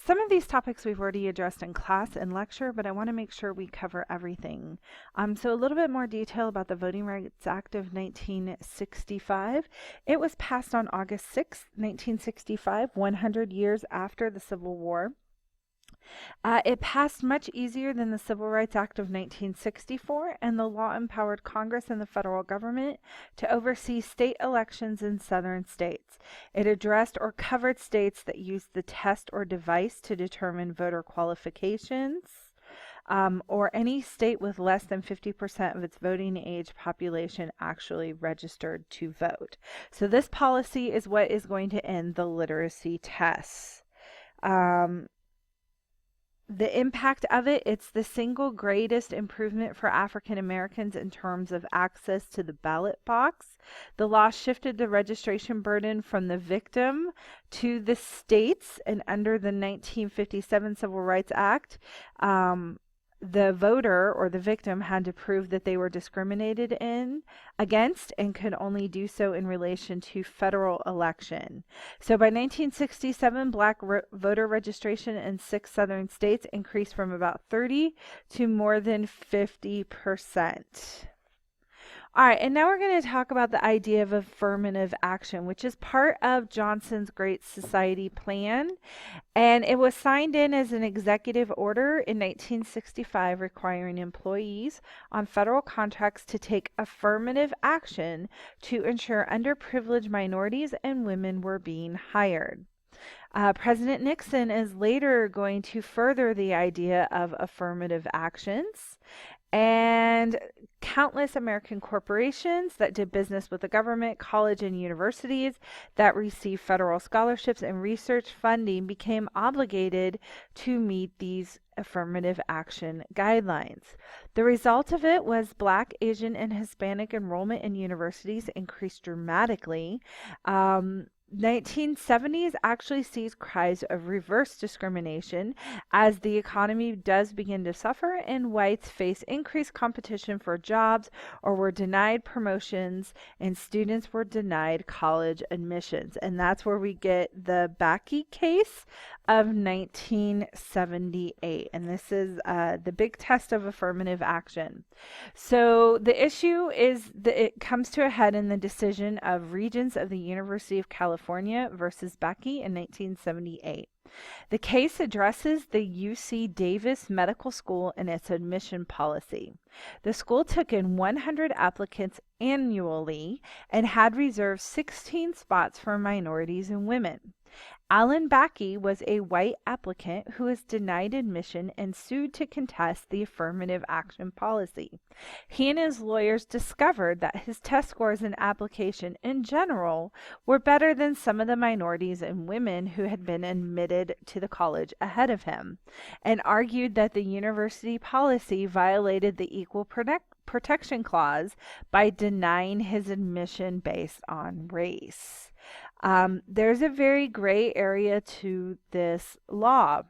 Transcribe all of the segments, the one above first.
Some of these topics we've already addressed in class and lecture, but I want to make sure we cover everything. So a little bit more detail about the Voting Rights Act of 1965. It was passed on August 6, 1965, 100 years after the Civil War. It passed much easier than the Civil Rights Act of 1964, and the law empowered Congress and the federal government to oversee state elections in southern states. It addressed or covered states that used the test or device to determine voter qualifications. Or any state with less than 50% of its voting age population actually registered to vote. So this policy is what is going to end the literacy tests. The impact of it's the single greatest improvement for African Americans in terms of access to the ballot box. The law shifted the registration burden from the victim to the states, and under the 1957 Civil Rights Act, the voter or the victim had to prove that they were discriminated against and could only do so in relation to federal election. So by 1967, black voter registration in 6 southern states increased from about 30 to more than 50%. All right, and now we're going to talk about the idea of affirmative action, which is part of Johnson's Great Society plan. And it was signed in as an executive order in 1965 requiring employees on federal contracts to take affirmative action to ensure underprivileged minorities and women were being hired. President Nixon is later going to further the idea of affirmative actions. And countless American corporations that did business with the government, college and universities that received federal scholarships and research funding became obligated to meet these affirmative action guidelines. The result of it was Black, Asian, and Hispanic enrollment in universities increased dramatically. 1970s actually sees cries of reverse discrimination as the economy does begin to suffer and whites face increased competition for jobs or were denied promotions and students were denied college admissions. And that's where we get the Bakke case of 1978. And this is the big test of affirmative action. So the issue is that it comes to a head in the decision of Regents of the University of California versus Bakke in 1978. The case addresses the UC Davis Medical School and its admission policy. The school took in 100 applicants annually and had reserved 16 spots for minorities and women. Alan Bakke was a white applicant who was denied admission and sued to contest the affirmative action policy. He and his lawyers discovered that his test scores and application in general were better than some of the minorities and women who had been admitted to the college ahead of him, and argued that the university policy violated the Equal Protection Clause by denying his admission based on race. There's a very gray area to this law.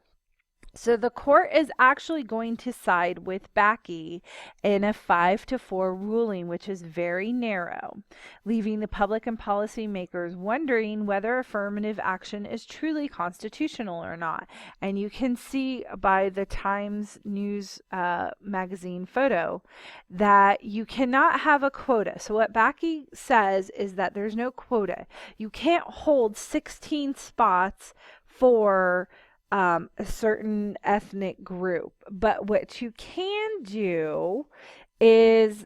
So the court is actually going to side with Bakke in a 5-4 ruling, which is very narrow, leaving the public and policymakers wondering whether affirmative action is truly constitutional or not. And you can see by the Times News magazine photo that you cannot have a quota. So what Bakke says is that there's no quota. You can't hold 16 spots for a certain ethnic group. But what you can do is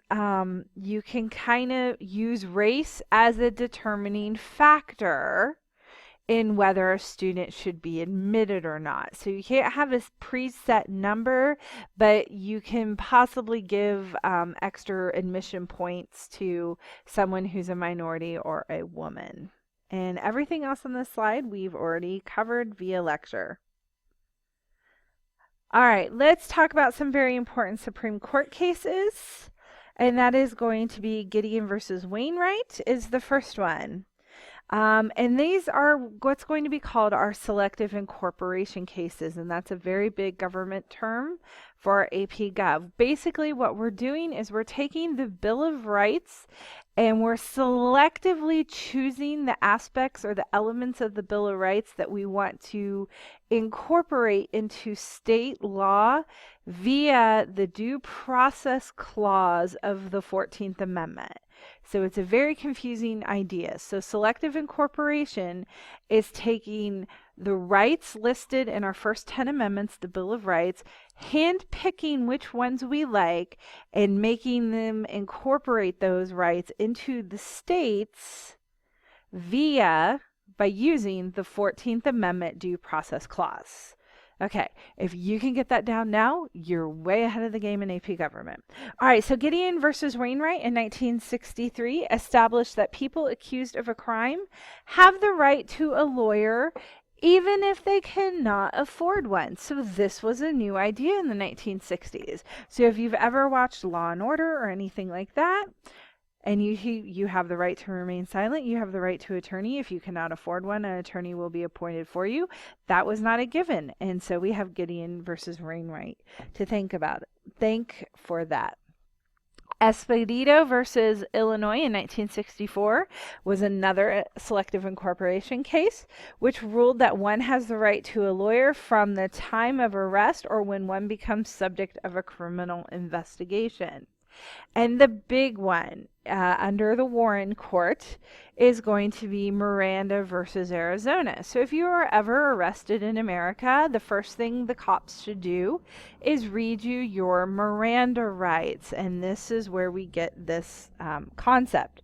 you can kind of use race as a determining factor in whether a student should be admitted or not. So you can't have a preset number, but you can possibly give extra admission points to someone who's a minority or a woman. And everything else on this slide we've already covered via lecture. All right, let's talk about some very important Supreme Court cases. And that is going to be Gideon versus Wainwright is the first one. And these are what's going to be called our selective incorporation cases, and that's a very big government term for our AP Gov. Basically, what we're doing is we're taking the Bill of Rights and we're selectively choosing the aspects or the elements of the Bill of Rights that we want to incorporate into state law via the Due Process Clause of the 14th Amendment. So it's a very confusing idea. So selective incorporation is taking the rights listed in our first 10 amendments, the Bill of Rights, hand-picking which ones we like, and making them incorporate those rights into the states by using the 14th Amendment Due Process Clause. Okay, if you can get that down now, you're way ahead of the game in AP government. All right, so Gideon versus Wainwright in 1963 established that people accused of a crime have the right to a lawyer even if they cannot afford one. So this was a new idea in the 1960s. So if you've ever watched Law and Order or anything like that, and you have the right to remain silent. You have the right to attorney. If you cannot afford one, an attorney will be appointed for you. That was not a given. And so we have Gideon versus Wainwright to think about. Thank for that. Esposito versus Illinois in 1964 was another selective incorporation case, which ruled that one has the right to a lawyer from the time of arrest or when one becomes subject of a criminal investigation. And the big one under the Warren Court is going to be Miranda versus Arizona. So if you are ever arrested in America, the first thing the cops should do is read you your Miranda rights. And this is where we get this concept.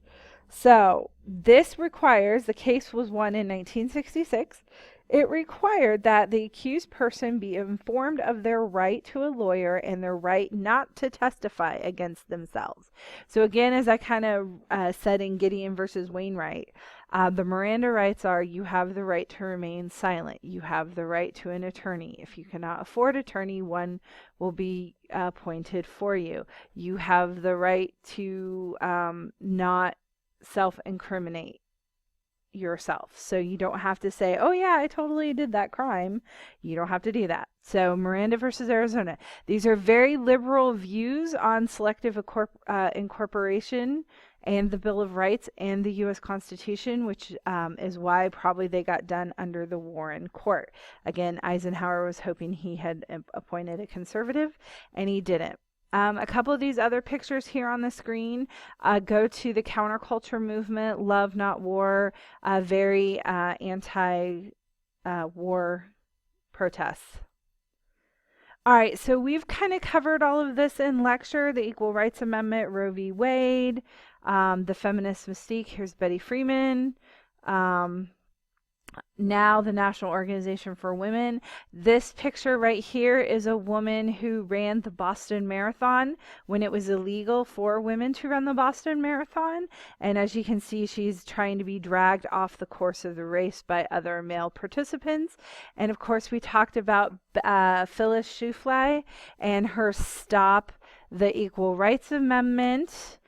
So this requires, the case was won in 1966. It required that the accused person be informed of their right to a lawyer and their right not to testify against themselves. So again, as I kind of said in Gideon versus Wainwright, the Miranda rights are you have the right to remain silent. You have the right to an attorney. If you cannot afford attorney, one will be appointed for you. You have the right to not self-incriminate yourself. So you don't have to say, oh yeah, I totally did that crime. You don't have to do that. So Miranda versus Arizona. These are very liberal views on selective incorporation and the Bill of Rights and the U.S. Constitution, which is why probably they got done under the Warren Court. Again, Eisenhower was hoping he had appointed a conservative, and he didn't. A couple of these other pictures here on the screen go to the counterculture movement, Love Not War, very anti-war protests. All right, so we've kind of covered all of this in lecture, the Equal Rights Amendment, Roe v. Wade, the feminist mystique. Here's Betty Freeman. Now the National Organization for Women. This picture right here is a woman who ran the Boston Marathon when it was illegal for women to run the Boston Marathon. And as you can see, she's trying to be dragged off the course of the race by other male participants. And of course, we talked about Phyllis Schlafly and her Stop the Equal Rights Amendment,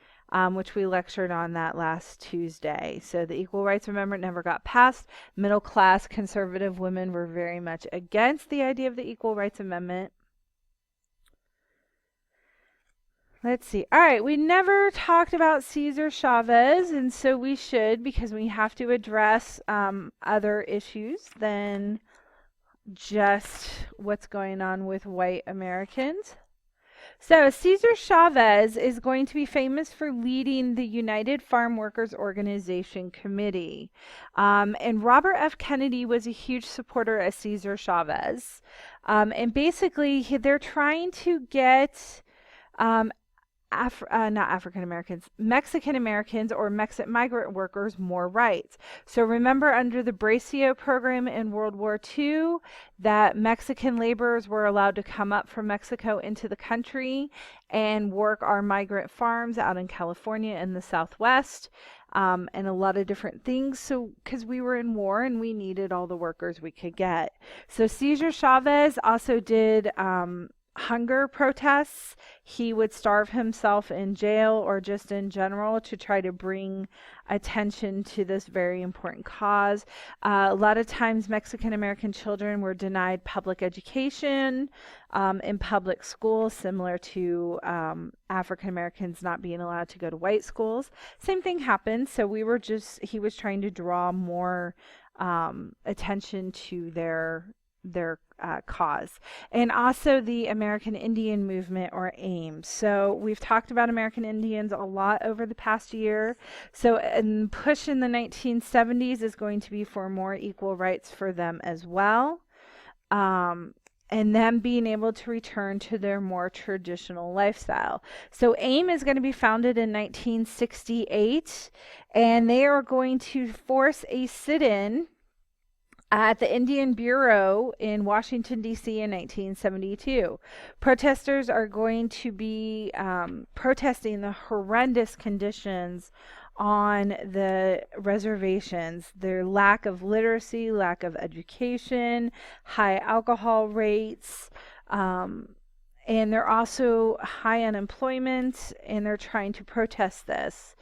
which we lectured on that last Tuesday. So the Equal Rights Amendment never got passed. Middle class conservative women were very much against the idea of the Equal Rights Amendment. Let's see. All right, we never talked about Cesar Chavez, and so we should, because we have to address other issues than just what's going on with white Americans. So Cesar Chavez is going to be famous for leading the United Farm Workers Organization Committee. And Robert F. Kennedy was a huge supporter of Cesar Chavez. And basically, they're trying to get not African Americans, Mexican Americans or Mexican migrant workers more rights. So remember under the Bracio program in World War II that Mexican laborers were allowed to come up from Mexico into the country and work our migrant farms out in California in the Southwest. And a lot of different things. So, because we were in war and we needed all the workers we could get. So Cesar Chavez also did hunger protests. He would starve himself in jail or just in general to try to bring attention to this very important cause. A lot of times Mexican American children were denied public education in public schools, similar to African Americans not being allowed to go to white schools. Same thing happened. So he was trying to draw more attention to their cause. And also the American Indian movement, or AIM. So we've talked about American Indians a lot over the past year. So a push in the 1970s is going to be for more equal rights for them as well. And them being able to return to their more traditional lifestyle. So AIM is going to be founded in 1968, and they are going to force a sit-in at the Indian Bureau in Washington, D.C. in 1972. Protesters are going to be protesting the horrendous conditions on the reservations, their lack of literacy, lack of education, high alcohol rates, and they're also high unemployment, and they're trying to protest this.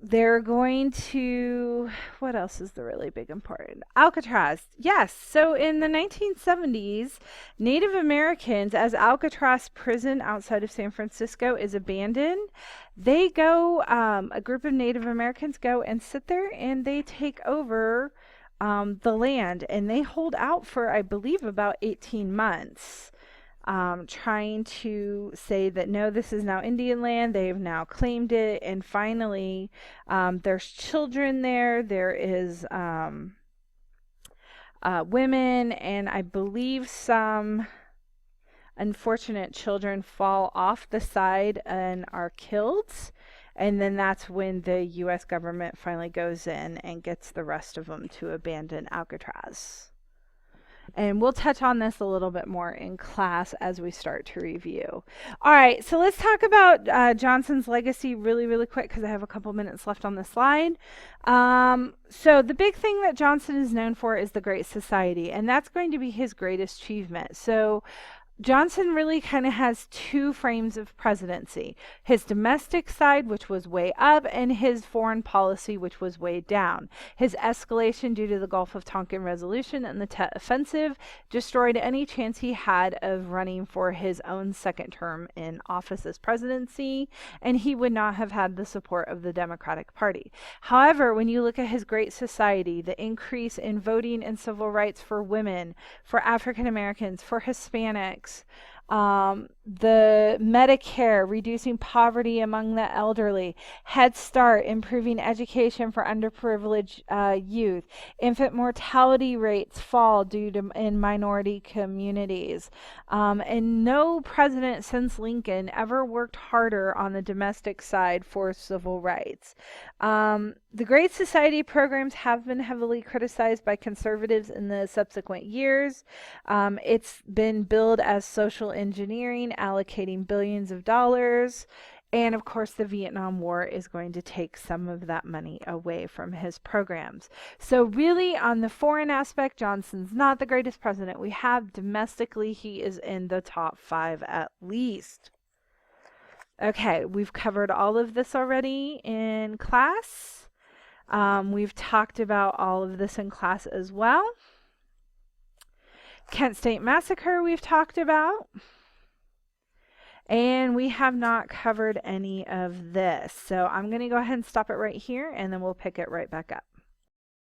They're going to, what else is the really big important? Alcatraz. Yes. So in the 1970s, Native Americans, as Alcatraz prison outside of San Francisco is abandoned, they go, a group of Native Americans go and sit there and they take over the land, and they hold out for, I believe, about 18 months. Trying to say that no, this is now Indian land. They've now claimed it, and finally, there's children there. There is women, and I believe some unfortunate children fall off the side and are killed. And then that's when the U.S. government finally goes in and gets the rest of them to abandon Alcatraz. And we'll touch on this a little bit more in class as we start to review. All right, so let's talk about Johnson's legacy really, really quick, because I have a couple minutes left on the slide. So the big thing that Johnson is known for is the Great Society, and that's going to be his greatest achievement. So Johnson really kind of has two frames of presidency: his domestic side, which was way up, and his foreign policy, which was way down. His escalation due to the Gulf of Tonkin resolution and the Tet Offensive destroyed any chance he had of running for his own second term in office as presidency, and he would not have had the support of the Democratic Party. However, when you look at his Great Society, the increase in voting and civil rights for women, for African Americans, for Hispanics, the Medicare, reducing poverty among the elderly, Head Start, improving education for underprivileged youth, infant mortality rates fall due to in minority communities, and no president since Lincoln ever worked harder on the domestic side for civil rights. The Great Society programs have been heavily criticized by conservatives in the subsequent years. It's been billed as social engineering, allocating billions of dollars. And of course, the Vietnam War is going to take some of that money away from his programs. So really, on the foreign aspect, Johnson's not the greatest president we have. Domestically, he is in the top 5 at least. Okay, we've covered all of this already in class. We've talked about all of this in class as well. Kent State Massacre we've talked about. And we have not covered any of this. So I'm going to go ahead and stop it right here, and then we'll pick it right back up.